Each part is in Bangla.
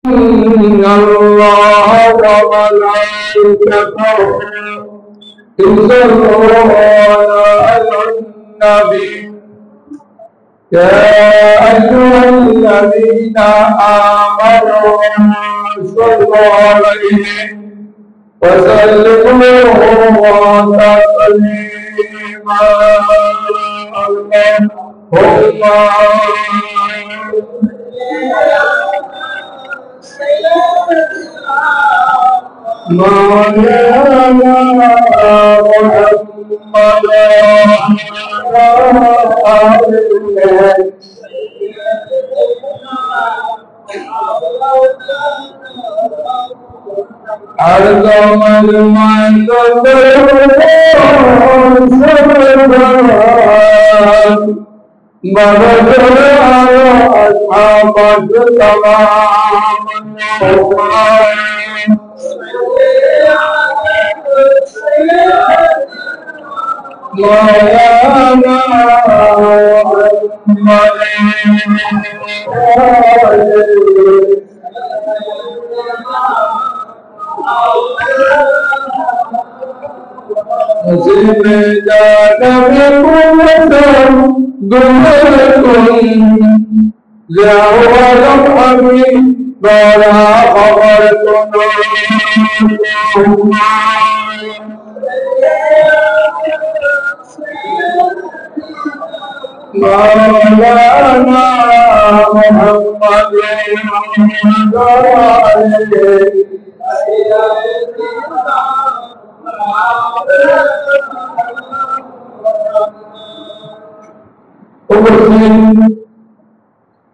إن الله وملائكته يصلون على النبي يا أيها الذين آمنوا صلوا عليه وسلموا تسليما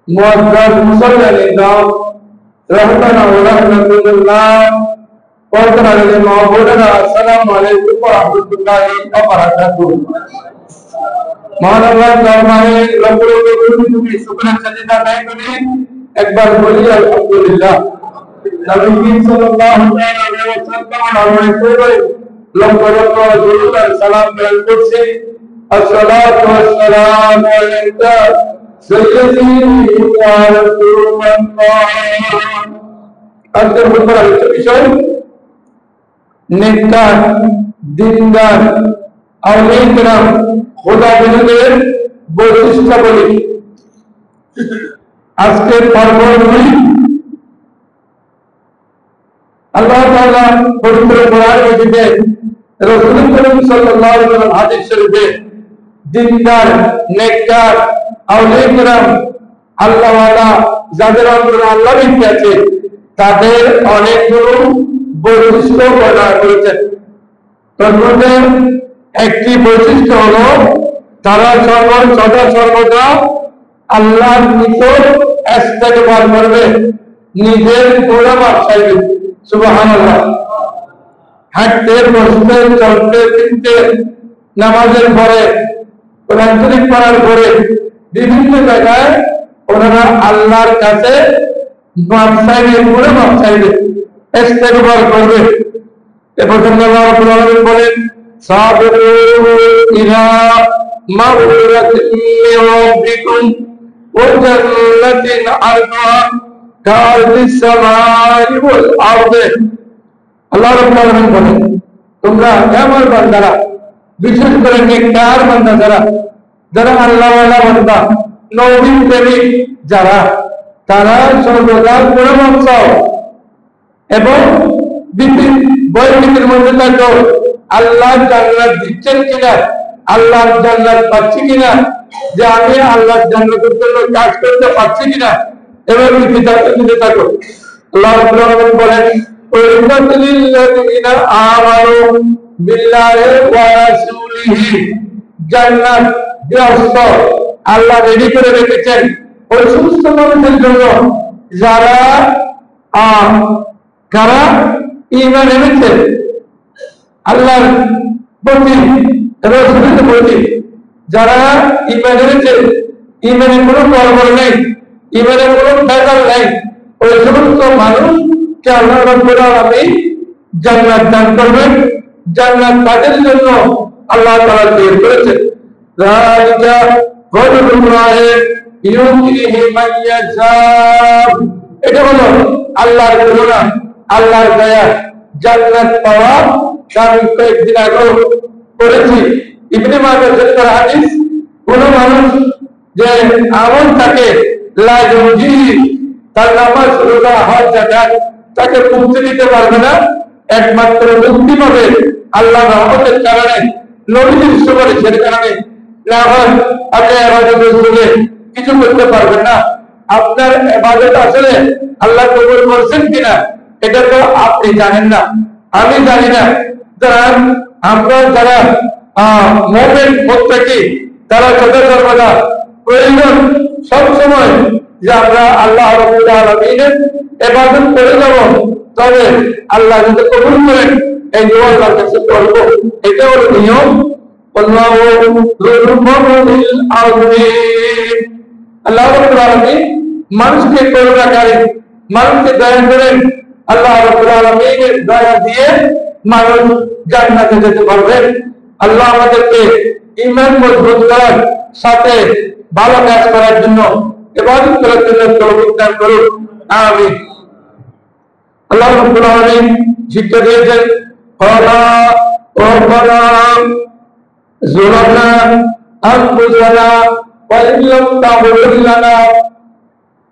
मुअज़्ज़ज़ मुसल्लिम रहमतुल्लाह व रहमतुल्लाह पर्दा वाले माहौलना अस्सलामु अलैकुम व रहमतुल्लाहि व बरकातुहू मान अल्लाह फरमाए रब्बुल आलमीन की शुक्र सजदा नहीं करें एक बार बोलिए अल्हम्दुलिल्लाह नबी सल्लल्लाहु अलैहि वसल्लम हमारे पूरे लंबरों को दुरूद और सलाम पेश करते अस्सलातु वस्सलामु अलैका सय्यदी या रसूलल्लाह আজকের খুতবার আলোচ্য বিষয় নেককার দিনদার আউলিয়া কিরাম খোদা বিনদের বৈশিষ্ট্যাবলী। আজকের পর্বগুলি আল্লাহ তাআলা পবিত্র কোরআন মাজিদে রাসূল করিম সাল্লাল্লাহু আলাইহি ওয়াসাল্লাম হাদিস শরীফে দিনদার নেককার আউলিয়া কিরাম আল্লাহ ওয়ালা যাদের অন্তরে আল্লাহ বিনতে আছে তাদের অনেকগুলো বৈশিষ্ট্য বর্ণনা করেছেন। তার মধ্যে একটি বৈশিষ্ট্য হলো তারা সদা সর্বদা আল্লাহর নিকট ইস্তেগফার করবে, নিজের গুনাহ মাফ চাইবে। সুবহানাল্লাহ। হাঁটতে বসতে চলতে ফিরতে নামাজের পরে কোরআন শরীফ পড়ার পরে বিভিন্ন জায়গায় ওনারা আল্লাহর কাছে মাফ চাইবে, গুনাহ মাফ চাইবে, ইস্তেগফার করবে। এরপর আল্লাহ রাব্বুল আলামিন বলেন সাবিরু ইলা মাগফিরাতিন মির রাব্বিকুম ওয়া জান্নাতিন আরদুহা কাআরদিস সামাই ওয়াল আরদ। আল্লাহ রাব্বুল আলামিন বলেন তোমরা আমার বান্দারা, বিশেষ করে নেককার বান্দা যারা আল্লাহ ওয়ালা বান্দা নবী প্রেমিক যারা, তারা সর্বদা গুনাহ মাফ চাও এবং বইয়ের মধ্যে থাকো আল্লাহ জান্নাত দিচ্ছেন কিনা, আল্লাহর জান্নাত পাচ্ছি কিনা, যে আমি আল্লাহর জান্নাতের জন্য কাজ করতে পারছি কিনা, এভাবে দিতে থাকো। আল্লাহ রাব্বুল আলামিন বলেন ওয়ালিল্লাযিনা আমানু বিল্লাহি ওয়া রাসূলিহি, জান্নাত ব্যবস্থ আল্লাহ রেডি করে রেখেছেন ওই সমস্ত মানুষের জন্য যারা কারা ঈমান এনেছে আল্লাহর প্রতি, রাসূলের প্রতি, যারা ঈমান এনেছে, ঈমানে কোনো গড়বড় নেই, ঈমানে কোনো ভেজাল নেই, ওই সমস্ত মানুষকে আল্লাহ রাব্বুল আলামিন জান্নাত দান করবেন। জান্নাত তাদের জন্য আল্লাহ তাআলা তৈরি করেছেন। যালিকা ফাদলুল্লাহি ইউতিহি মান ইয়াশা, এটা হলো আল্লাহর করুণা, আল্লাহর দয়া, জান্নাত পাওয়া। আমি কয়েকদিন আগেও করেছি ইবনে মাজাহ শরীফের হাদিস, কোন মানুষ যে আমল থাকে লা ইউজি, তার নামাজ রোজা হজ যাকাত তাকে মুক্তি দিতে পারবে না, একমাত্র মুক্তি পাবে আল্লাহর রহমতের কারণে, নবীর সুপারিশের কারণে। না হয় আপনি ইবাদতের যুগে কিছু করতে পারবেন না। আপনার ইবাদত আসলে আল্লাহ কবুল করছেন কিনা এটা তো আপনি জানেন না, আমি জানি না। আমরা যারা মুমিন মুত্তাকি তারা সদা সর্বদা প্রয়োজন সবসময় যে আমরা আল্লাহ রাব্বুল আলামিনের ইবাদত করে যাব, তবে আল্লাহ যদি কবুল করেন এই দোয়া আল্লাহর কাছে করব। এটা হলো নিয়ম। আল্লাহু যুল ফজলিল আযীম। আল্লাহ রাব্বুল আলামিন মানুষকে করুণাকারী, মানুষকে দয়া করেন। আল্লাহ রাব্বুল আলামিনের দয়া দিয়ে মানুষ জান্নাতে যেতে পারবে। আল্লাহ আমাদেরকে ঈমান মজবুত করার সাথে ভালো কাজ করার জন্য, ইবাদত করার জন্য তৌফিক দান করুন, আমিন। আল্লাহ রাব্বুল আলামিন শিক্ষা দিয়েছেন, ক্বালা রাব্বানা যালামনা আনফুসানা ওয়া ইন লাম তাগফির লানা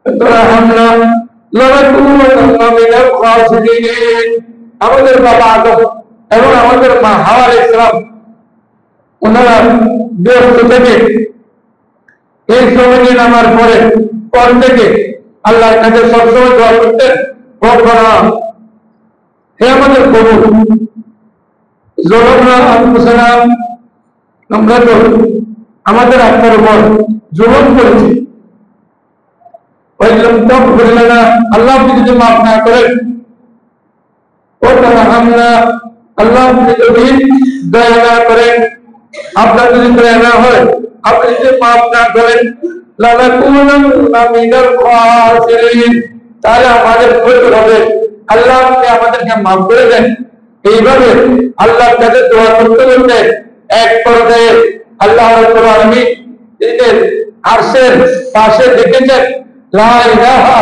ওয়া তারহামনা লানাকুনান্না মিনাল খাসিরিন। আমাদের বাবা আদম এবং আমাদের মা হাওয়া আলাইহিস সালাম ওনারা ব্যস্ত থেকে এই জমিনে নামার পর থেকে আল্লাহর কাছে সবসময় দোয়া করতেন, রব্বানা, হে আমাদের প্রভু, যালামনা আনফুসানা, আমরা তো আমাদের আত্মার উপর জুলুম করেছি, ওয়া ইন লাম তাগফির লানা, আল্লাহ আপনি যদি মাফ না করেন, ওয়া তারহামনা, আল্লাহ আপনি যদি দয়া না করেন, আপনার যদি দয়া না হয়, আপনি যদি মাফ না করেন, লানাকুনান্না মিনাল খাসিরিন, তাহলে আমাদের ক্ষতি হবে। আল্লাহ আপনি আমাদেরকে মাফ করে দেন। এইভাবে আল্লাহর কাছে দোয়া করতে করতে এক পর্যায়ে আল্লাহ রাব্বুল আলামিন তিনি আরশের পাশে দেখেছেন লা ইলাহা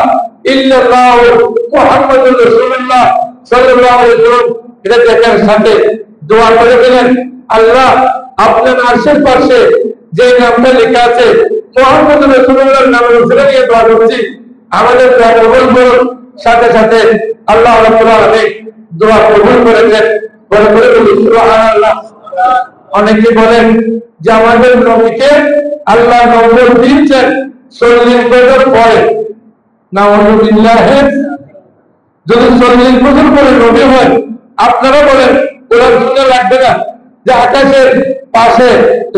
ইল্লাল্লাহু মুহাম্মাদুর রাসূলুল্লাহ সাল্লাল্লাহু আলাইহি ওয়াসাল্লাম। এটা দেখার সাথে দোয়া করে দিলেন, আল্লাহ আপনার আরশের পাশে যে নামটা লেখা আছে মুহাম্মাদুর রাসূলুল্লাহর নামে উসরে নিয়ে দোয়া করছি, আমাদের দোয়া কবুল করুন। সাথে সাথে আল্লাহ রাব্বুল আলামিন দোয়া কবুল করেছেন। বলে বলে সুবহানাল্লাহ। অনেকে বলেন যে আমাদের নবীকে আল্লাহ নম্বর দিয়েছেন 40 বছর পরে। নাউযুবিল্লাহ, যদি 40 বছর পরে নবী হয়, আপনারা বলেন ওরা শুনে লাগবে না যে আকাশের পাশে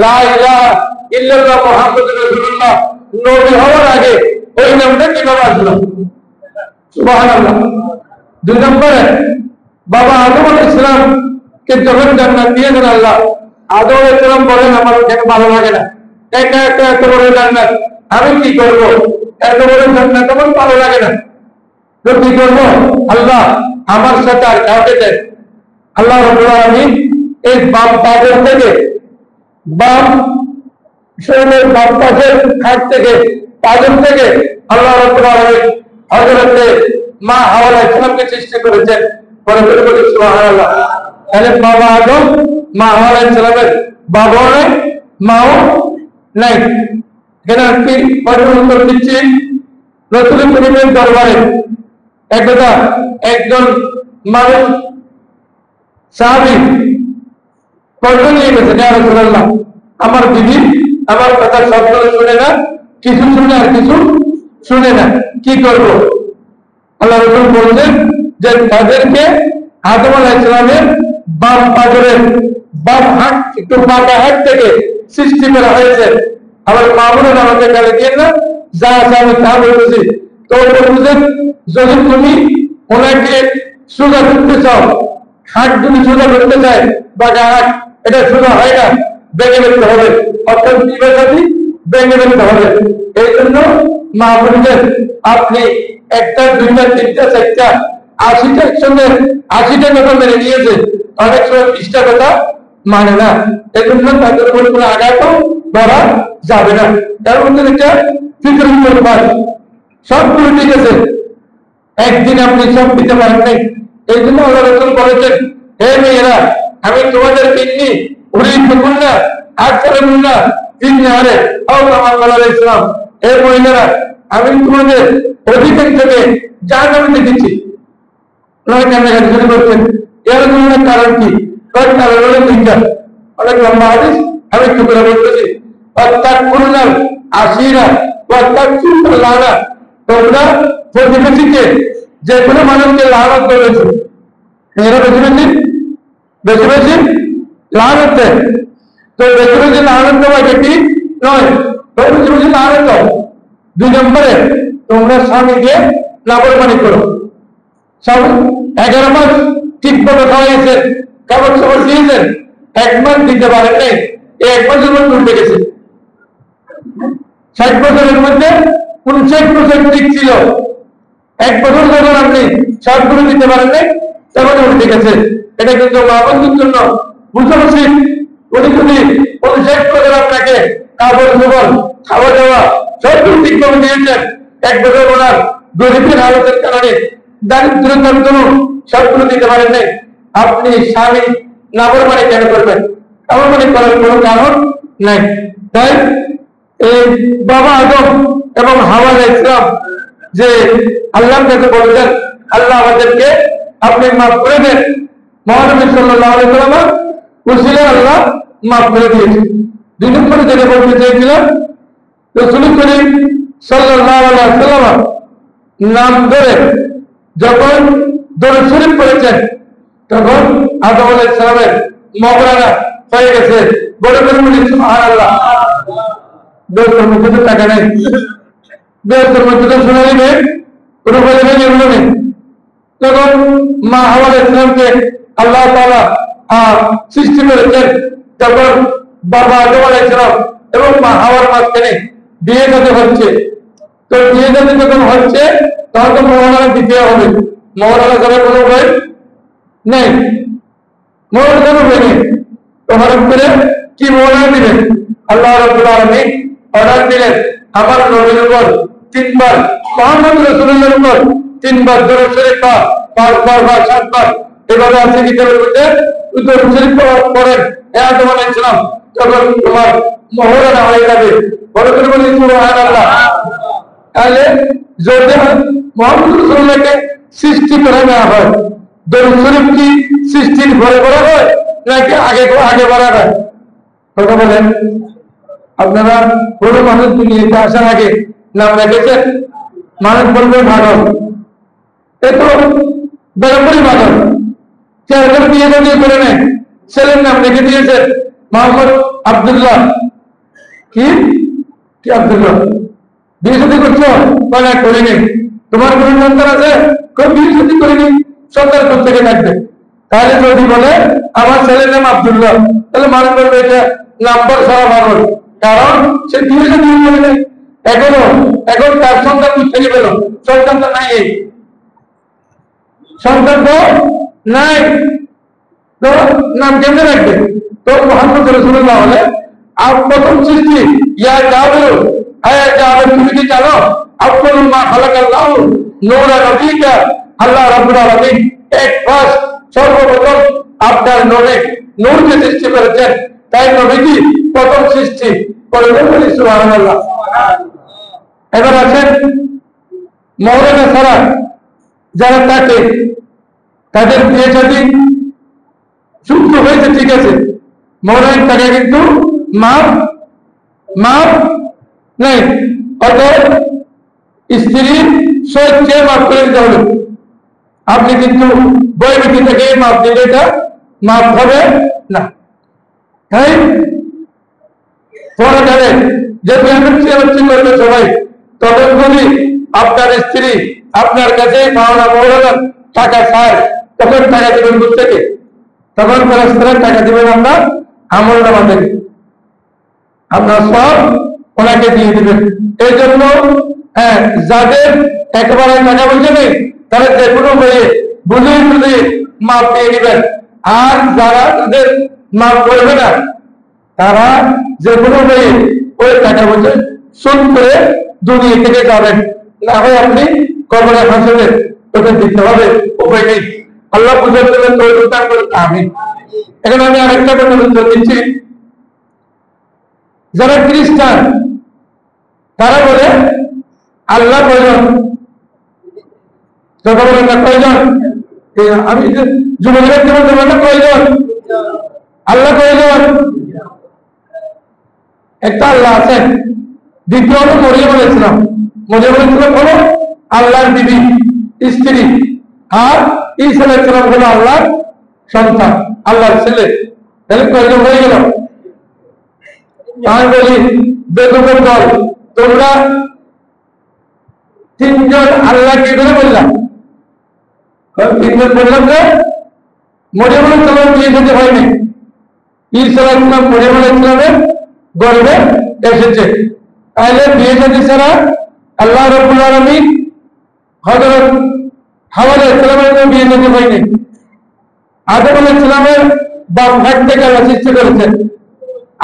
লা ইলাহা ইল্লাল্লাহ মুহাম্মাদুর রাসূলুল্লাহ নবী হওয়ার আগে ওই নামটা কিভাবে আসলো? সুবহানাল্লাহ। 2 নম্বরে বাবা আদম আলাইহিস সালামকে যখন জান্নাত দিয়েছেন আল্লাহ, আদম আলাইহিস সালাম বলেন আমার কেন ভালো লাগে না, একা একা এত বড় জান্নাত আমি কি করব, এত বড় জান্নাত আমার ভালো লাগে না, তো কি করবো? আল্লাহ আমার সাথে আর কাউকে দেন। আল্লাহ রাব্বুল আলামিন এই বাম পাশের থেকে, বাম শরীরের বাম পাশের খাট থেকে, পাজর থেকে আল্লাহ রাব্বুল আলামিন হযরতে মা হাওয়া আলাইহিস সালামকে সৃষ্টি করেছেন। পরে বলে সুবহানাল্লাহ। তাহলে বাবা আদম মা হাওয়া আলাইহিস সালামের বাবাও নাই, মাও নাই। এখানে কি উত্তর দিচ্ছি, রাসূল করিমের দরবারে একদা একজন মানুষ সাহাবী কর্তন নিয়ে গেছে, ইয়া রাসূলুল্লাহ, আমার বিবি আমার কথা সবগুলো শুনে না, কিছু শুনে আর কিছু শুনে না, কি করব? আল্লাহ রাসূল বললেন যে তাদেরকে আদম আলাইহিস সালামের বাম পাজরের বাম হাত, একটু বাঁকা হাত থেকে সৃষ্টি করা হয়েছে। আবার মামুনের আমাকে গালি দিয়ে না, যা আছে আমি তা বলতেছি। তো বলতেছেন যদি তুমি ওনাকে সোজা করতে চাও, হাত যদি সোজা করতে চায়, বাঁকা হাত, এটা সোজা হয় না, ভেঙে ফেলতে হবে, অর্থাৎ বিবেকাদি ভেঙে ফেলতে হবে। এই জন্য মা বলছেন আপনি একটা, দুইটা, তিনটা, চারটা, 80টা একসঙ্গে 80টা কথা মেনে নিয়েছে, অনেক সময় 20টা কথা মানে না। এই জন্য তাদের উপর কোনো আঘাতও ধরা যাবে না। তার মধ্যে একটা ফিক্র সবগুলো ঠিক আছে, একদিন আপনি সব দিতে পারেন নাই। এই জন্য আল্লাহ রাসূল বলেছেন, হে মেয়েরা, আমি তোমাদেরকে ইন্নী উরীদুকুন্না আকসারুন্না ফিন্নারে আও কামা ক্বালা আলাইহিস সালাম, হে মহিলারা, আমি তোমাদের অধিকাংশকে জাহান্নামে দেখেছি। ওনারা কান্নাকাটি শুরু করছেন, এর জন্য কারণ কি? কারণ হলো দুইটা, অনেক লম্বা হাদিস, আমি একটু করে বলতেছি। ওয়াত্তাকুনাল আশিরা ওয়াত্তাকুল লানা, তোমরা প্রতিবেশীকে যে কোনো মানুষকে লানত করেছো, এরা বেশি বেশি লানত দেয়। তো বেশি বেশি লানত দেওয়া এটা ঠিক নয়, তো বেশি বেশি লানত দাও। 2 নম্বরে তোমরা স্বামীকে নাফরমানি করো। 11 মাস ঠিক মতো খাওয়াইছেন, কাপড় চাপড় দিয়েছেন, 1 মাস দিতে পারেন নাই, এই 1 মাসের মধ্যে উঠে গেছে। 60 বছরের মধ্যে 59% ঠিক ছিল, 1 বছর যখন আপনি সবগুলো দিতে পারেন নাই তখন উঠে গেছে। এটা কিন্তু মা বন্ধুর জন্য বুঝতে পারছি। উনি যদি 59 বছর আপনাকে কাপড় চোপড় খাওয়া দাওয়া সবগুলো ঠিকভাবে দিয়েছেন, 1 বছর ওনার গরিবের হালতের কারণে দারিদ্রতার জন্য সবগুলো দিতে পারেন নাই, আপনি স্বামী নাফরমানি কেন করবেন? নাফরমানি করার কোনো কারণ নাই। তাই এই বাবা আদম এবং হাওয়া আলাইহিস সালাম যে আল্লাহর কাছে বলেছেন, আল্লাহ আমাদেরকে আপনি মাফ করে দেন, মহানবী সাল্লাল্লাহু আলাইহি ওয়াসাল্লাম উসিলায় আল্লাহ মাফ করে দিয়েছে। 2 নম্বরে যেটা বলতে চাইছিলাম, রাসূল করিম সাল্লাল্লাহু আলাইহি ওয়াসাল্লাম নাম ধরে যখন দরুদ শরীফ পড়েছেন, তখন আদম আলাইহিস সালামের মওলানা হয়ে গেছে। বড় করে বলি সুবহানাল্লাহ। বের মধ্যে তো টাকা নেই, বের মধ্যে তো সোনালি নেই, কোনো বলে নেই, এগুলো নেই। তখন মা হাওয়া আলাইহিস সালামকে আল্লাহ তাআলা সৃষ্টি করেছেন, তখন বাবা আদম আলাইহিস সালাম এবং মা হাওয়ার মাঝখানে বিয়ে যাতে হচ্ছে। তো বিয়ে যাতে যখন হচ্ছে, তখন তো মওলানা দিতে হবে। মওলানা ছাড়া কোনো উপায় নেই, মওলানা কোনো উপায় নেই। তো হঠাৎ করে কি মওলানা দিবেন? আল্লাহ রাব্বুল আলামিন অর্ডার দিলেন, আমার নবীর উপর 3 বার, মুহাম্মদ রাসূলুল্লাহর উপর 3 বার দরুদ শরীফ পাঠ, 5 বার বা 7 বার, এভাবে আছে কিতাবের মধ্যে দরুদ শরীফ পড়েন হে আদম আলাইহিস সালাম, তখন তোমার মওলানা হয়ে যাবে। বড় করে বলি সুবহানাল্লাহ। তাহলে যদি মুহাম্মদ রাসূলুল্লাহকে সৃষ্টি করে নেওয়া হয়, দরুদ শরীফ কি সৃষ্টির পরে করা হয় নাকি আগে করা হয়? কথা বলেন। আপনারা কোনো মানুষ দুনিয়াতে আসার আগে নাম রেখেছেন? মানুষ বলবে ভাগল, এ তো বেরোপুরি ভাগল। চেয়ার বিয়ে দিয়ে করে নেয়, ছেলের নাম রেখে দিয়েছেন মোহাম্মদ আব্দুল্লাহ। কি কি আব্দুল্লাহ? বিয়ে শাদী করছো? মানে করিনি। তোমার কোনো সন্তান আছে? বিয়ে শাদী করিনি, সন্তান কোথা থেকে থাকবে? তাহলে যদি বলে আমার ছেলের নাম আব্দুল্লাহ, তাহলে মানুষ বলবে এটা নাম্বার সারা ভাগল, কারণ সে বিয়ে শাদী করে নেই। এখন তার সন্তান থেকে পেল, সন্তান তো নাই, সন্তান তো নাই, তো নাম কেমনে রাখবে? তো মুহাম্মদ রাসূলুল্লাহ হলে প্রথম সৃষ্টি, ইয়া জাবের, আয়া জাবের, তুমি কি জানো আফদালু মা খালাকাল্লাহু নূরা নবিকা, আল্লাহ রাব্বুল আলামিন সর্বপ্রথম আপনার নূরে নূরকে সৃষ্টি করেছেন, তাই নবীজি প্রথম সৃষ্টি করে বলি সুবহানাল্লাহ। এবার আছেন মওলানা ছাড়া যারা থাকে, তাদের বিয়ে শাদী যুক্ত হয়েছে, ঠিক আছে, মওলানার টাকা কিন্তু মাপ নেই, অর্থাৎ স্ত্রীর স্বেচ্ছায় মাফ করে দিতে হবে। আপনি কিন্তু বইমিতি থেকে মাপ দিলে এটা মাপ হবে না। তাই পরে যে পেমেন্ট করবে সবাই, তখন যদি আপনার স্ত্রী আপনার কাছে পাওনা মওলানা টাকা চায়, তখন টাকা দেবেন থেকে, তখন পরস্পরের টাকা দিবেন আমরা আমল নামা থেকে, আপনার সব ওনাকে দিয়ে দিবেন। এই জন্য যাদের একেবারে টাকা পয়সা নেই, তারা যে কোনো বইয়ে বুঝিয়ে মাপ দিয়ে দিবেন। আর যারা তাদের মাপ করবে না, তারা যে কোনো বইয়ে ওই টাকা পয়সা শোধ করে দুনিয়া থেকে যাবেন, না হয় আপনি কবরে ফাঁসবেন। তো ওটা দিতে হবে, উপায় নেই। আল্লাহ বুঝার জন্য তৌফিক দান করুন, আমিন। এখন আমি আরেকটা কথা উত্তর দিচ্ছি। যারা খ্রিস্টান তারা বলে আল্লাহ কয়জন? কথা বলেন না, কয়জন? আমি যুবকদের জীবন দেবো না, কয়জন? আল্লাহ কয়জন? একটা আল্লাহ আছেন। দ্বিতীয় হলো মরিয়ম আলাইহিস সালাম। মরিয়ম আলাইহিস সালাম হলো আল্লাহর বিবি, স্ত্রী, আর ঈসা আলাইহিস সালাম হলো আল্লাহর সন্তান, আল্লাহর ছেলে। তাহলে কয়জন হয়ে গেল? আমি বলি বেদুকের দল, তোমরা তিনজন আল্লাহ কি করে বললাম? তিনজন বললাম যে মরিয়ম আলাইহিস সালাম বিয়ে সাথে হয়নি, ঈসা আলাইহিস সালাম মরিয়ম আলাইহিস সালামের গর্ভে এসেছে। তাহলে বিয়ে সাথে ছাড়া আল্লাহ রাব্বুল আলামিন হযরত হাওয়া আলাইহিস সালামের বিয়ে সাথে হয়নি। আদম আলাইহিস সালামের বাপ ভাই থেকে আল্লাহ সৃষ্টি করেছেন।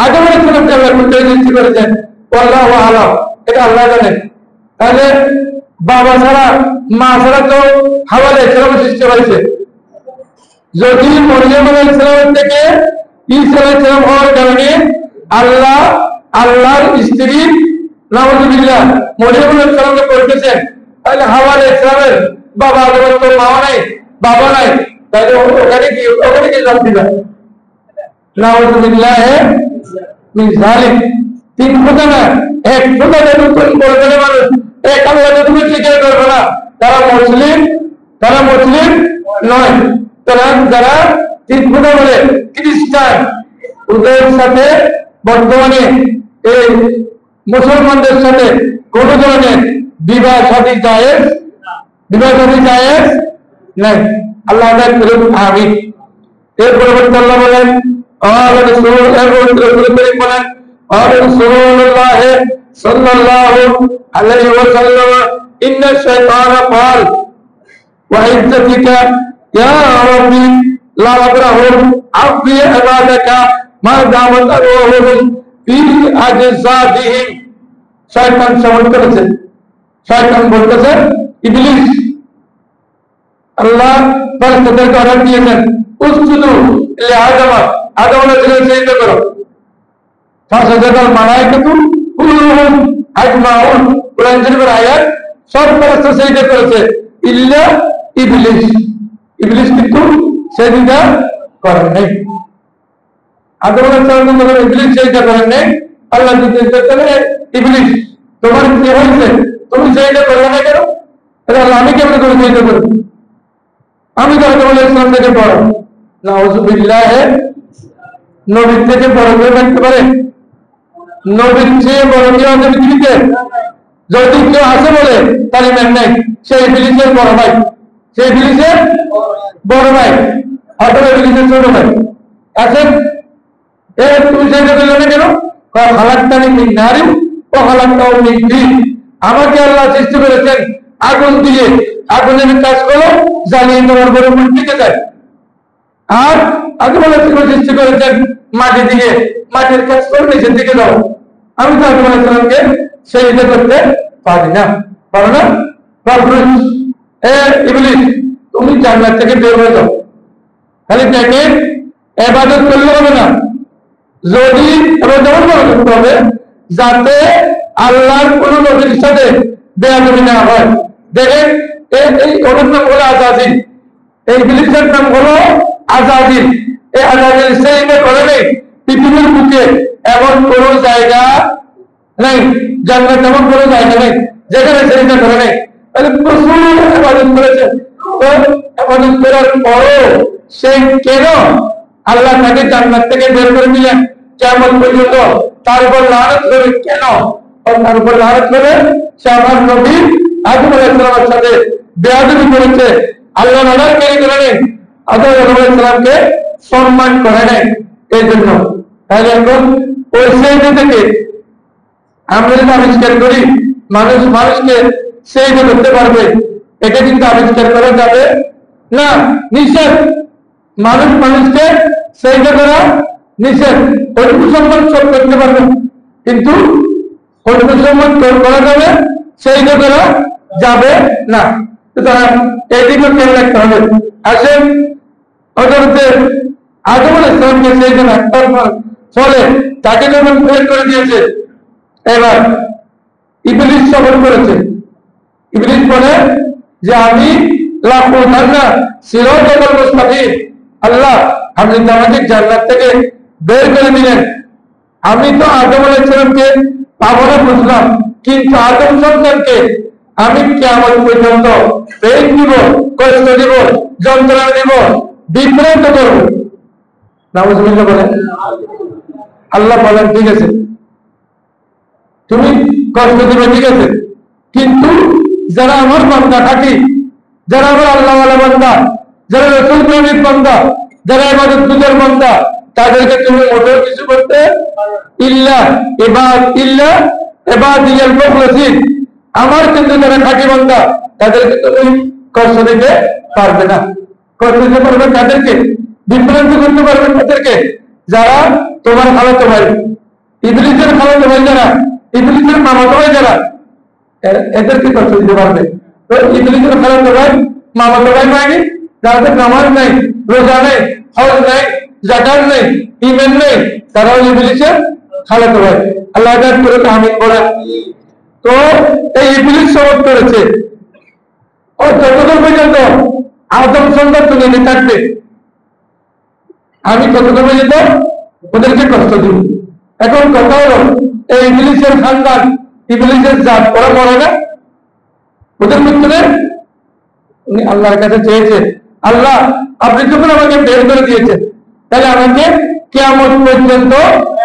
আদম আলাইহিস সালামকে আল্লাহ কোথা থেকে সৃষ্টি করেছেন? আল্লাহু আ'লাম, এটা আল্লাহ জানেন। তাহলে বাবা ছাড়া মা ছাড়া তো হাওয়া আলাইহিস সালামের সৃষ্টি হয়েছে। যদি মরিয়ম আলাইহিস সালাম থেকে ঈসা আলাইহিস সালাম হওয়ার কারণে আল্লাহ আল্লাহর স্ত্রী নাউযুবিল্লাহ মরিয়ম আলাইহিস সালামকে করতেছেন, তাহলে হাওয়া আলাইহিস সালামের বাবা আদমের তো মা নাই, বাবা নাই, তাহলে ওখানে কি জবাব দিবেন? নাউযুবিল্লাহ মিন যালিক। তিন কথা না, এক কথা যদি বলবে না মানুষ, এক আল্লাহ তুমি স্বীকার করবে না, তারা মুসলিম নয়। তারা যারা তিন কথা বলে খ্রিস্টান, ওদের সাথে বর্তমানে এই মুসলমানদের সাথে কোন ধরনের বিবাহ শাদী জায়েজ নাই। আল্লাহ আমিন। এর পরবর্তী আল্লাহ বলেন সাল্লাল্লাহু আলাইহি ওয়াসাল্লাম ইন্না শাইতানা ক্বাল ওয়া ইজ্জাতিকা ইয়া রাব্বি লা আবরাহু আফি ইবাদাকা মা দামাত রূহুহুম ফি আজসাদিহিম। শয়তান সবল করেছে, শয়তান বলতেছে ইবলিস আল্লাহ ফেরেশতাদেরকে অর্ডার দিয়েছেন উসজুদু লিআদম, আদম আলাইহিস সালাম সিজদা করো। ফাসাদাল মালায়েকাতু কুল্লুহুম আজমাউন। কোরআন শরীফের আয়াত, সব ফেরেশতা সিজদা করেছে ইল্লা ইবলিস। ইবলিস কিন্তু সিজদা করেন নাই। আদম আলাইহিস সালাম যখন ইবলিস সিজদা করেন নাই, আল্লাহ জিজ্ঞেস করলেন ইবলিস তোমার কি হয়েছে, তুমি সিজদা করলে না কেন? আল্লাহ আমি কেমন করে সিজদা করব? আমি তো আদম আলাইহিস সালাম থেকে বড়। নাউযুবিল্লাহ, নবীর থেকে বড় কেউ থাকতে পারে? নবীর চেয়ে বড় কেউ আছে পৃথিবীতে? যদি কেউ আছে বলে তাহলে মেন নাই, সেই ইবলিসের বড় ভাই, সেই ইবলিসের বড় ভাই, অথবা ইবলিসের ছোট ভাই আছেন। তুমি সিজদা করলে না কেন? খালাকতানি মিন নারিন ওয়া খালাকতাহু মিন তিন। আমাকে আল্লাহ সৃষ্টি করেছেন আগুন দিয়ে, আগুনের কাজ করো জ্বালিয়ে তোমার ঘরে টিকে যায়। আর আদম আলাইহিস সালাম সৃষ্টি করেছেন মাটি দিয়ে, মাটির কাজ করে নিচের দিকে যাও। আমি তো আদম আলাইহিস সালামকে সিজদা করতে পারি না, পারো না? ইবলিস তুমি জান্নাত থেকে বের হয়ে যাও। খালি তাকে ইবাদত করলে হবে না, যদি করতে হবে যাতে আল্লাহর কোন নবীর সাথে বেয়াদবি না হয়। দেখেন এই ওর নাম হলো আজাজিল, এই ইবলিসের নাম হলো আজাজিল। এই আজাজিল সিজদা করে নেই পৃথিবীর বুকে এমন কোন জায়গা নাই, জান্নাত এমন কোন জায়গা নেই যেখানে সিজদা করে নেই। তাহলে প্রচুর ইবাদত করেছে, তো ইবাদত করার পরও সে কেন আল্লাহ তাকে জান্নাত থেকে বের করে দিলেন কিয়ামত পর্যন্ত? তার উপর লানত হবে কেন? তার উপর লানত হবে সে আমার নবী আদম আলাইহিস সালামের সাথে বেয়াদবি করেছে, আল্লাহ নাফরমানি করে নেই, আদম আলাইহিস সালামকে সম্মান করে নাই, এই জন্য। তাহলে এখন ওই সিজদা থেকে আমরা যদি আবিষ্কার করি মানুষকে সিজদা করতে পারবে, এটা কিন্তু আবিষ্কার করা যাবে না, নিষেধ। মানুষকে সিজদা করা নিষেধ। ওইটুকু সম্মান সব করতে পারবে, কিন্তু ওইটুকু সম্মান করা যাবে, সিজদা করা যাবে না। তারা এইদিকে খেয়াল রাখতে হবে। আসেন হযরতে আদম আলাইহিস সালামকে সেইখানে একটার ফলে তাকে যখন বের করে দিয়েছে, এবার ইবলিস সবর করেছে। ইবলিস বলে যে আমি লাকুতান্না সিরাতাল মুস্তাকিম, আল্লাহ আপনি তো আমাকে জান্নাত থেকে বের করে দিলেন, আমি তো আদম আলাইহিস সালামকে পাবো না বুঝলাম, কিন্তু আদম সন্তানকে আমি কিয়ামত পর্যন্ত পেট দিব, কষ্ট দিব, যন্ত্রণা দিব, বিভ্রান্ত করবো। নাউযুবিল্লাহ বলেন। আল্লাহ বলেন ঠিক আছে তুমি কষ্ট দিবে, ঠিক আছে, কিন্তু যারা আমার বান্দা থাকি, যারা আমার আল্লাহওয়ালা বান্দা, যারা রাসূল প্রেমিক বান্দা, যারা ইবাদত গুজার বান্দা, তাদেরকে তুমি মোটেও কিছু করতে ইল্লা ইবাদিয়াল মুখলাসিন, আমার কিন্তু যারা খাঁটি বান্দা তাদেরকে তুমি কষ্ট দিতে পারবে না। কষ্ট দিতে পারবে তাদেরকে, বিভ্রান্ত করতে পারবে তাদেরকে যারা তোমার খালাতো ভাই, ইবলিসের খালাতো ভাই যারা, ইবলিসের মামাতো ভাই যারা, এদেরকে কষ্ট দিতে পারবে। তো ইবলিসের খালাতো ভাই, মামাতো ভাই মানে যাদের নামাজ নেই, রোজা নেই, হজ নেই, যাকাত নেই, ঈমান নেই, তারাও ইবলিসের খালাতো ভাই। আল্লাহ তাআলা করে আমিন বলেন। তো এই ইবলিস সবর করেছে, ও যতদূর পর্যন্ত আদম সন্তান দুনিয়াতে থাকবে আমি ততদূর পর্যন্ত ওদেরকে কষ্ট দিব। এখন কথা হলো এই ইবলিসের খানদান, ইবলিসের জাত, ওরা মরে না, ওদের মৃত্যু নেই। উনি আল্লাহর কাছে চেয়েছে, আল্লাহ আপনি যখন আমাকে বের করে দিয়েছেন, তাহলে আমাকে কিয়ামত পর্যন্ত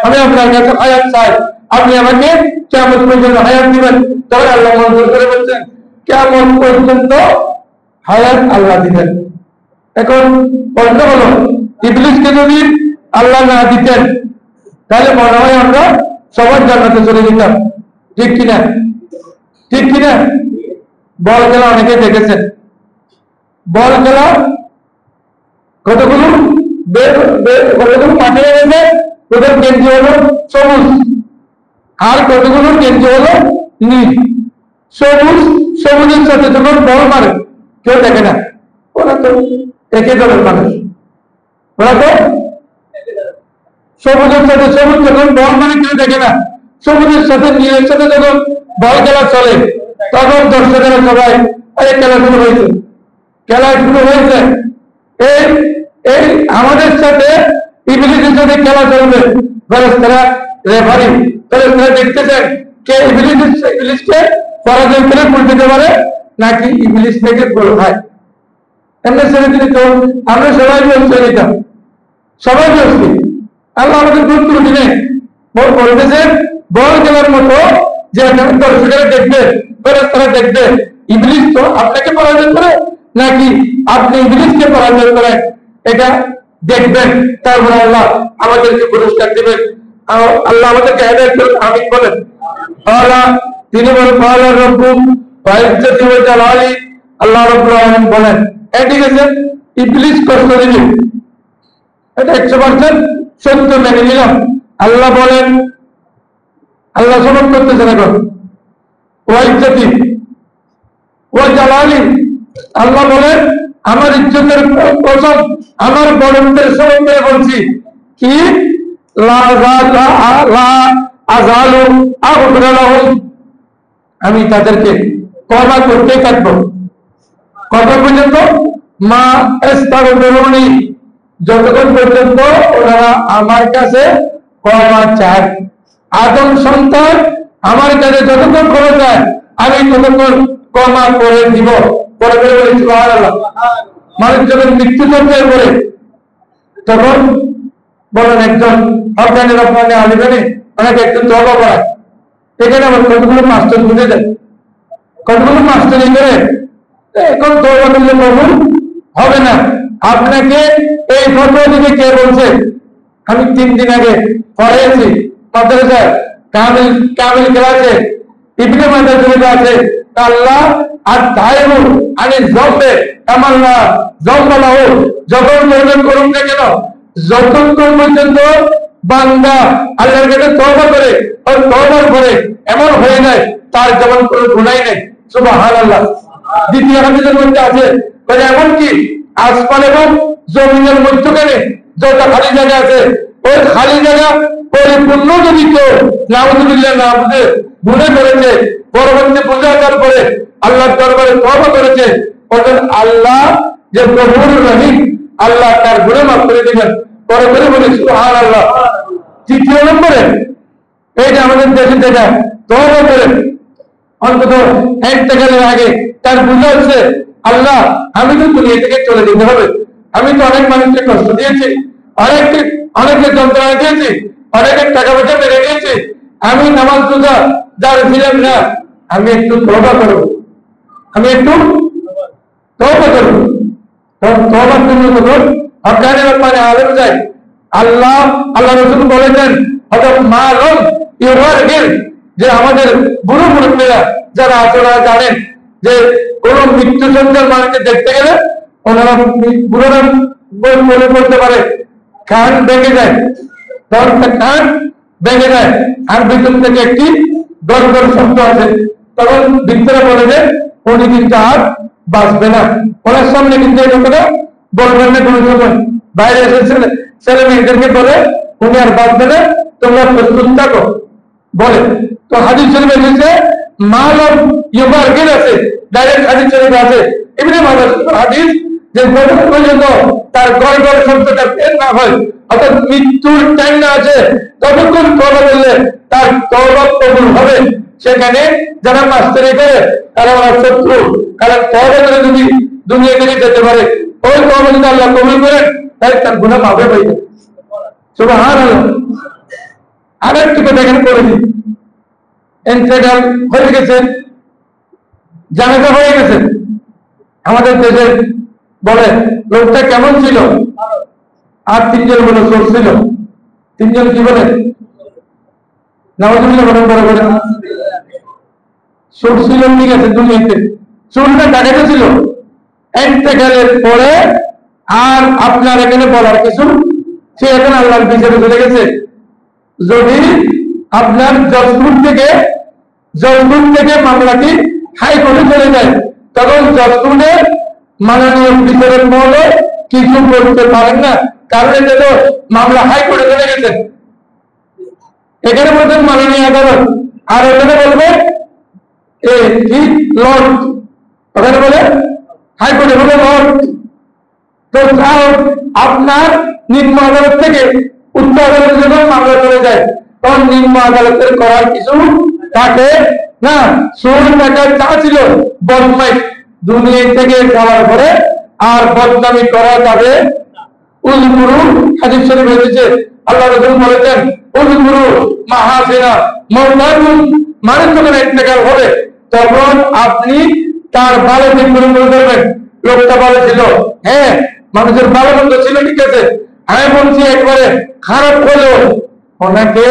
আমি আপনার কাছে হায়াত চাই, আপনি আমাকে কিয়ামত পর্যন্ত হায়াত দিবেন। তবে আল্লাহ মঞ্জুর করে বলছেন কিয়ামত পর্যন্ত হায়াত আল্লাহ দিবেন। এখন প্রশ্ন হলো ইবলিসকে যদি আল্লাহ না দিতেন তাহলে মনে হয় আমরা সবার জান্নাতে চলে যেতাম, ঠিক কিনা? ঠিক কিনা? বল খেলা অনেকে দেখেছেন, বল খেলা কতগুলো মাঠে এনেছে, ওদের গেঞ্জি হলো সবুজ, আর কতগুলো গেঞ্জি হলো নীল। সবুজের সাথে যখন বল মারে কেউ দেখে না, ওরা তো একে দলের মানুষ, ওরা তো সবুজের সাথে সবুজ যখন বল মানে কেউ দেখে না, সবুজের সাথে নীলের সাথে যখন বল খেলা চলে তখন দর্শকেরা সবাই এই খেলা শুরু হয়েছে, খেলা শুরু হয়েছে। এই আমাদের সাথে ইবলিসের সাথে খেলা চলবে, ফেরেশতারা রেফারি, ফেরেশতারা দেখতেছেন কে ইবলিসকে পরাজয় করে গোল দিতে পারে নাকি ইবলিস থেকে গোল হয়। এমনি ছেড়ে দিলে তো আমরা সবাই বলছি নিতাম, সবাই বলছি। আল্লাহ আমাদের দুধ ত্রুটি নেই, বলতেছেন বল খেলার মতো যে দর্শকেরা দেখবে, ফেরেশতারা দেখবে, ইবলিস তো আপনাকে পরাজয় করে নাকি আপনি ইবলিসকে পরাজয় করেন, এটা দেখবেন। তারপরে আল্লাহ আমাদেরকে পুরস্কার দিবেন। আল্লাহ আমাদেরকে হেদায়েত করুন, আমিন বলেন। আল্লাহ তিনি বলেন আল্লাহ রব্বুম ওয়া ইজ্জতি ওয়া জালালি, আল্লাহ রাব্বুল আলামিন বলেন ঠিক আছে ইবলিস কষ্ট দিবে, এটা 100% সত্য মেনে নিলাম। আল্লাহ বলেন, আল্লাহ সবর করতেছেন এখন, ওয়া ইজ্জতি ওয়া জালালি, আল্লাহ বলেন আমার ইজ্জতের কসম, আমার বড়ত্বের সবর করে বলছি কি আমি তাদেরকে ক্ষমা করতে থাকবো কত পর্যন্ত, মা ইস্তাগফিরুনি, যতক্ষণ পর্যন্ত ওনারা আমার কাছে ক্ষমা চায়। আদম সন্তান আমার কাছে যতক্ষণ ক্ষমা চায় আমি ততক্ষণ ক্ষমা করে দিব। পরে বলি সুবহানাল্লাহ। মানুষ যখন মৃত্যু চর্চায় পড়ে তখন বলেন একজন অজ্ঞানী রব্বানি আলিমেনে অনেকে একটু তওবা করে, এখানে আবার কতগুলো মাস্টার বুঝে যায়, কতগুলো মাস্টারি করে এখন তওবা করলে কবুল হবে না। আপনাকে এই ফতোয়া দিতে কে বলছে? আমি 3 দিন আগে পড়েছি মাদ্রাসায় কামিল ক্লাসে, ইবনে মাজাহ শরীফে আছে আল্লাহ আর তাইবু আনি জম্বে কামাল্লা জম্বালাহু, যখন তওবা করুন না কেন যতক্ষণ পর্যন্ত বান্দা আল্লাহর কাছে তওবা করে আর তওবার পরে এমন হয়ে যায় তার যেমন কোনো গুনাহ নেই। সুবহানাল্লাহ। দ্বিতীয় হাদিসের মধ্যে আছে বলে এমনকি আসমান এবং জমিনের মধ্যখানে যত খালি জায়গা আছে ওই খালি জায়গা পরিপূর্ণ যদি কেউ নাউযুবিল্লাহ না বুঝে গুণে করেছে পরবর্তী পূজাকার করে আল্লাহর দরবারে তওবা করেছে তখন আল্লাহ যে গফুর রহিম আল্লাহ তার গুনাহ মাফ করে দিবেন। পরে করে বলি সুবহানাল্লাহ। তৃতীয় নম্বরে এই যে আমাদের দেশে যেটা তওবা করে অন্তত ইন্তেকালের আগে তার বুঝা হচ্ছে আল্লাহ আমি তো দুনিয়া থেকে চলে যেতে হবে, আমি তো অনেক মানুষকে কষ্ট দিয়েছি, অনেকে যন্ত্রণা দিয়েছি, অনেকের টাকা পয়সা মেরে দিয়েছি, আমি নামাজ রোজা যার ছিলাম না, আমি একটু তওবা করব, আমি একটু তওবা করব। তওবার জন্য তখন হকানের ব্যাপারে আলেম যায়। আল্লাহ রাসূল বলেছেন হযরত মালুম ইউরাহিল যে আমাদের বুড়ো মুরব্বীরা যারা আপনারা জানেন যে কোন মৃত্যু সঞ্চার মানুষকে দেখতে গেলে ওনারা বুড়োরা বলে বলতে পারে কান ভেঙে যায়, তখন কান ভেঙে যায় আর ভিতর থেকে একটি গড়গড় শব্দ আছে, তখন ভিতরে বলে যে উনি কিন্তু আর বাঁচবে না। ওনার সামনে কিন্তু এই লোকেরা বলবেন না কোনো সময়, বাইরে এসেছে ছেলে মেয়েদেরকে বলে উনি আর বাঁচবে না, তোমরা প্রস্তুত থাকো বলে। তো হাদিস শরীফে এসেছে মালম ইউবারগিল আছে, ডাইরেক্ট হাদিস শরীফে আছে ইবনে মাজাহ হাদিস যে যতক্ষণ পর্যন্ত তার গড়গড় শব্দটা বের না হয় অর্থাৎ মৃত্যুর টাইম না আছে ততক্ষণ তওবা করলে তার তওবা কবুল হবে। সেখানে যারা মাস্টারি করে তারা আমার শত্রু, কারণ তওবা করে যদি দুনিয়া থেকে যেতে পারে ওই তওবা যদি আল্লাহ কবুল করেন তাহলে তার গুনাহ মাফ হয়ে যাবে। সুবহানাল্লাহ। আরেকটি কথা এখানে করে দিই, ইন্তেকাল হয়ে গেছে, জানাজা হয়ে গেছে, আমাদের দেশে বলে লোকটা কেমন ছিল, আর তিনজন বলে চোর ছিল, তিনজন কি বলে নাউযুবিল্লাহ বলেন বড় করে চোর ছিল, ঠিক আছে দুনিয়াতে চোরটা ডাকাতে ছিল। ইন্তেকালের পরে আর আপনার এখানে বলার কিছু, সে এখন আল্লাহর বিচারে চলে গেছে। যদি আপনার জজকোর্ট থেকে মামলাটি হাইকোর্টে চলে যায় তখন জজকোর্টের মাননীয় বিচারের মহলে কিছু করতে পারেন না, কারণ এটা তো মামলা হাইকোর্টে চলে গেছে। এখানে বলছেন মাননীয় আদালত, আর এখানে বলবে কি লর্ড, ওখানে বলে হাইকোর্টে বলে লর্ড। তো আপনার নিম্ন আদালত থেকে উচ্চ আদালতে যখন মামলা চলে যায় তখন নিম্ন আদালতের করার কিছু থাকে না। চোর টাকার চা ছিল বদমাইশ, দুনিয়া থেকে যাওয়ার পরে আর বদনামি করা যাবে। উযকুরু হাদিস শরীফে এসেছে আল্লাহ রাসূল বলেছেন উযকুরু মাহাসিনা মাওলাকুম, মানে যখন ইন্তেকাল হবে তখন আপনি তার ভালো দিকগুলো মনে করবেন। লোকটা ভালো ছিল, হ্যাঁ মানুষের ভালো মন্দ ছিল, ঠিক আছে, আমি বলছি একবারে খারাপ হলেও ওনাকে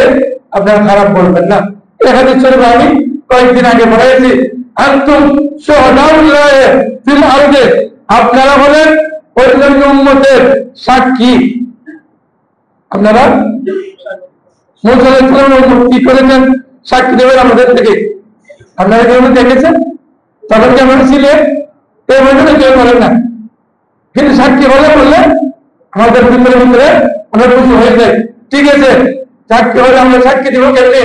আপনারা খারাপ বলবেন না। এই হাদিস শরীফ আমি কয়েকদিন আগে পড়াইছি, আনতুম শুহাদাউল্লাহ ফিল আরদে, আপনারা হলেন অন্যান্য উম্মতের সাক্ষী। আপনারা মুসা আলাইহিস সালাম কি করেছেন, সাক্ষী দেবেন আমাদের থেকে। আপনারা কেউ দেখেছেন তখন কেমন ছিলেন, এই মধ্যে কেউ বলেন না, কিন্তু সাক্ষী বলে বললে আমাদের ভিতরে আমরা খুশি হয়ে যাই। ঠিক আছে, সাক্ষী হলে আমরা সাক্ষী দিব কেমনি,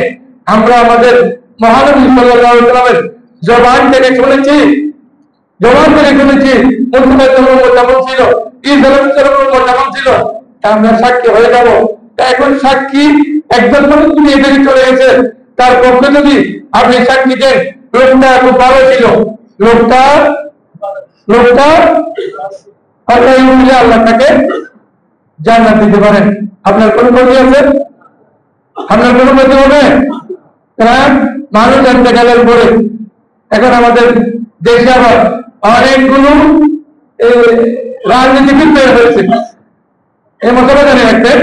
আমরা আমাদের মহানবী সাল্লাল্লাহু আলাইহি ওয়াসাল্লামের জবান থেকে শুনেছি মুসলিমের জন্ম কেমন ছিল, ইসলামের জন্ম কেমন ছিল, তা আমরা সাক্ষী হয়ে যাব। তা এখন সাক্ষী একজন মানুষ দুনিয়া থেকে চলে গেছে, তার পক্ষে যদি আপনি সাক্ষী দেন লোকটা খুব ভালো ছিল, লোকটা আল্লাহ তাকে জান্নাত দিতে পারেন। আপনার কোন ক্ষতি আছে? আপনার কোন ক্ষতি হবে? মানুষ ইন্তেকালের পরে এখন আমাদের দেশে আবার অনেকগুলো রাজনীতিবিদ তৈরি হয়েছে। এই মশলা জানে রাখতেন,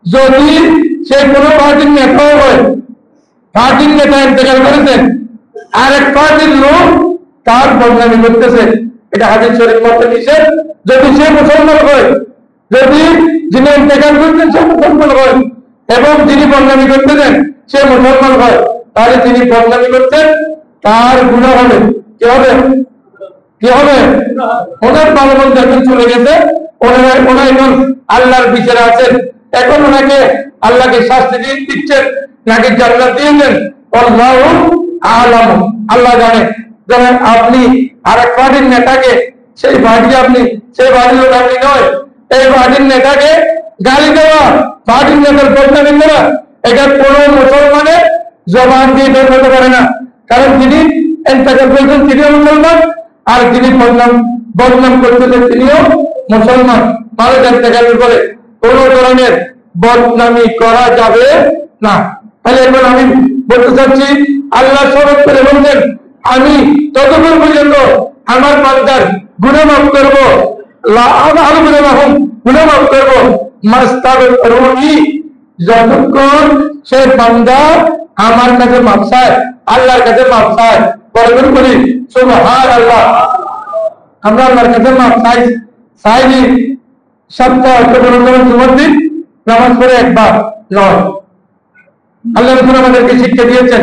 যদি সে কোনো পার্টির নেতাও হয়, পার্টির নেতা ইন্তেকাল করেছেন আর এক পার্টির লোক তার বদনামি করতেছে, এটা হাদিস শরীফ মতে নিষেধ। যদি সে মুসলমান হয়, যদি যিনি ইন্তেকাল করতেন সে মুসলমান হয় এবং যিনি বদনামি করতেছেন সে মুসলমান হয়, তাহলে যিনি বদনামি করতেন তার গুনাহ হবে, কি হবে? কি হবে? ওনার ভালো মন্দ এখন চলে গেছে, ওনারা এখন আল্লাহর বিচারে আছেন। এখন ওনাকে আল্লাহকে শাস্তি দিচ্ছেন নাকি জান্নাত দিয়েছেন, আল্লাহু আ'লাম, আল্লাহ জানে। যেমন আপনি আরেক পার্টির নেতাকে, সেই পার্টির লোক আপনি নয়, এই পার্টির নেতাকে গালি দেওয়া, পার্টির নেতার বদনামি করা, এটা কোনো মুসলমানের জবান দিয়ে বের হতে পারে না। কারণ তিনি এন্তেকাল করেছেন, তিনিও মুসলমান, আর যিনি বদনাম করতেছেন তিনিও মুসলমান। মানুষ এন্তেকালের পরে কোনো ধরনের বদনামি করা যাবে না। তাহলে এখন আমি বলতে চাচ্ছি, আল্লাহ শপথ করে বলছেন, আমি ততক্ষণ পর্যন্ত আমার বান্দার গুনাহ মাফ করবো, গুনাহ মাফ করবো, মাস্তাগফিরুনি, যতক্ষণ সে বান্দা আমার কাছে মাফ চায়, আল্লাহর কাছে মাফ চায়। বলবেন করি সুবহানাল্লাহ। আমরা আল্লাহর কাছে মাফ চাইনি সপ্তাহে জুমার দিন নামাজ পড়ে একবার নয়। আল্লাহ রাসূল আমাদেরকে শিক্ষা দিয়েছেন,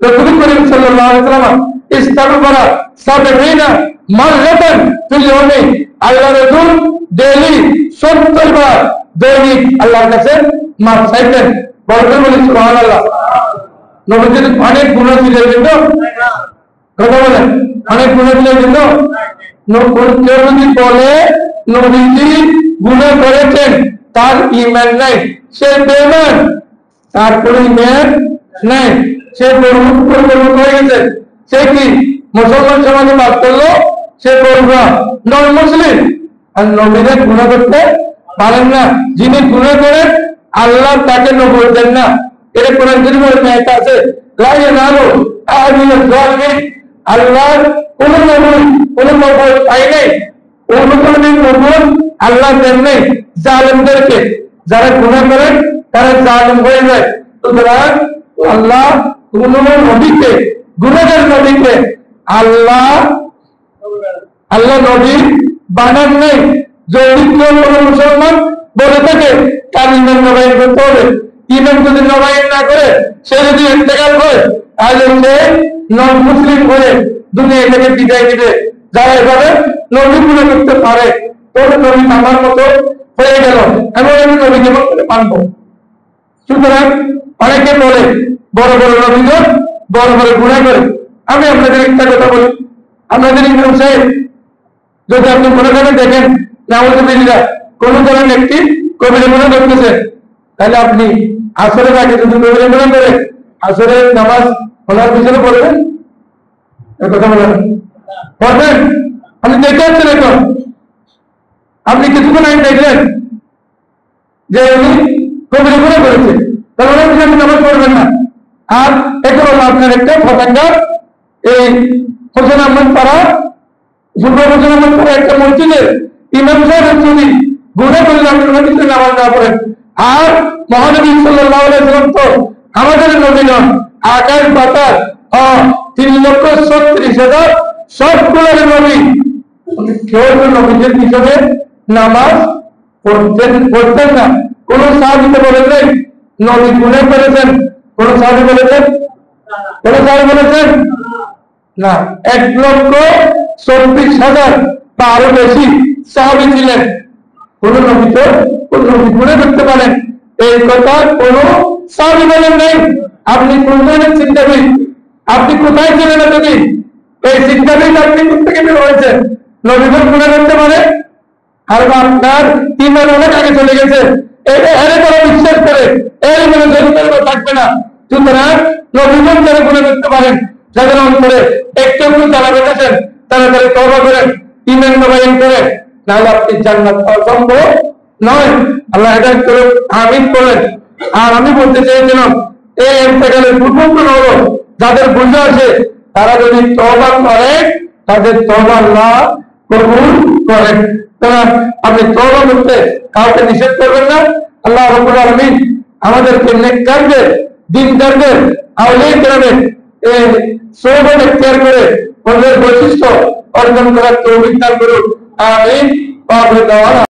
রাসূল করিম সাল্লাল্লাহু আলাইহি ওয়াসাল্লাম ইস্তাগফারা ৭০ মাররাতান ফিল ইয়াওমি, আল্লাহ রাসূল ডেইলি ৭০ বার দৈনিক আল্লাহর কাছে মাফ চাইতেন। বলবেন বলি সুবহানাল্লাহ। নবীজির অনেক গুনাহ ছিল কিন্তু, কথা বলেন, অনেক গুনাহ ছিল কিন্তু কেউ যদি বলে নবীজি গুনাহ করেছেন, তার ঈমান নাই, সে বেঈমান, তার কোনো ঈমান নাই, সে পরিবর্তন হয়ে গেছে। সে কি মুসলমান সমাজে বাস করলো, সে বলবা নন মুসলিম। আর নবীরা গুনাহ করতে পারেন না। যিনি গুনাহ করেন আল্লাহ তাকে নবুয়ত দেন না। এটা কোরআন শরীফের আয়াত আছে, লা ইয়ানালু আহাদিন যালিমিন, আল্লাহর কোন নবুয়ত পাই নাই, কোনদিন নবুয়ত আল্লাহ দেন নাই জালেমদেরকে। যারা গুনাহ করেন তারা জালেম হয়ে যায়। সুতরাং আল্লাহ কোন নবীকে, গুনাহগার নবীকে আল্লাহ নবী বানান নেই। যদি কেউ কোনো মুসলমান বলে থাকে তার ঈমান নবায়ন করতে হবে। ঈমান যদি নবায়ন না করে সে যদি ইন্তেকাল হয়, তাহলে সে নন মুসলিম হয়ে দুনিয়া থেকে বিদায় দিবে। যারা এভাবে নবী গুনাহ করতে পারে, তবে নবী আমার মতো হয়ে গেল, আমি নবীকে মানবো। সুতরাং অনেকে বলে বড় বড় নবীগণ বড় বড় গুনাহ করে। আমি আপনাদের একটা কথা বলি, আপনাদের ইমাম সাহেব যদি আপনি মনে করেন দেখেন নাউযুবিল্লাহ কোন ধরনের একটি কবিরা গুনাহ করতেছে, তাহলে আপনি আসরের আগে যদি কবিরা গুনাহ করে আসরের নামাজ পড়ার পিছনে পড়বেন? এই কথা বলেন, পড়বেন? আপনি দেখে আসছেন, এখন আপনি কিছুক্ষণ আগে দেখলেন যে উনি কবিরা গুনাহ করেছে, তাহলে ওনার পিছনে নামাজ পড়বেন না। আর এখন হলো আপনার একটা পতাকা, এই হোসেন আহমদ পাড়া, হোসেন আহমদ পাড়া একটা মসজিদের ইমাম সাহেব যদি গুনাহ করলে আপনি ওনার পিছনে নামাজ না পড়েন। আর মহানবী সাল্লাল্লাহু আলাইহি ওয়াসাল্লাম তো আমাদের নবী নন, আকাশ বাতাস ৩,৩৬,০০০ সবগুলোর নবী। কেউ নবীদের পিছনে নামাজ পড়তেন না। কোন সাহাবীকে বলেন নাই নবী গুনাহ করেছেন? কোন সাহাবী বলেছেন? কোন সাহাবী বলেছেন? না। ১,২৪,০০০ বা আরো বেশি সাহাবী ছিলেন। কোন নবী তো কোন নবী গুনাহ করতে পারেন এই কথা কোন সাহাবী বলেন নাই। আপনি কোন ধরনের চিন্তাবিদ? আপনি কোথায় ছিলেন এতদিন? এই চিন্তাবিদ আপনি কোথেকে বের হয়েছেন? নবীগণ গুনাহ করতে পারে? আর আপনার ঈমান অনেক আগে চলে গেছে, এর তারা বিশ্বাস করে, এর মানে জরিমানা থাকবে না। সুতরাং নবীগণ যারা গুনাহ করতে পারেন, যাদের অন্তরে একটু তারা বেঁচেছেন, তারা তওবা করেন, ঈমান নবায়ন করেন, নাহলে আপনি জান্নাত পাওয়া সম্ভব নয়। আল্লাহ হেদায়েত করুন, আমিন বলেন। আর আমি বলতে চাইছিলাম, এই ইন্তেকালের পূর্বক্ষণ হলো যাদের বুঝে আছে তারা যদি তওবা করে, তাদের তওবা আল্লাহ কবুল করেন। আপনি তওবা করতে কাউকে নিষেধ করবেন না। আল্লাহ রাব্বুল আলামিন আমাদেরকে নেককারদের, দিনদারদের, আউলিয়া কেরামের এই সোহবত ইখতিয়ার করে ওদের বৈশিষ্ট্য অর্জন করার তৌফিক দান করুন। আমিন।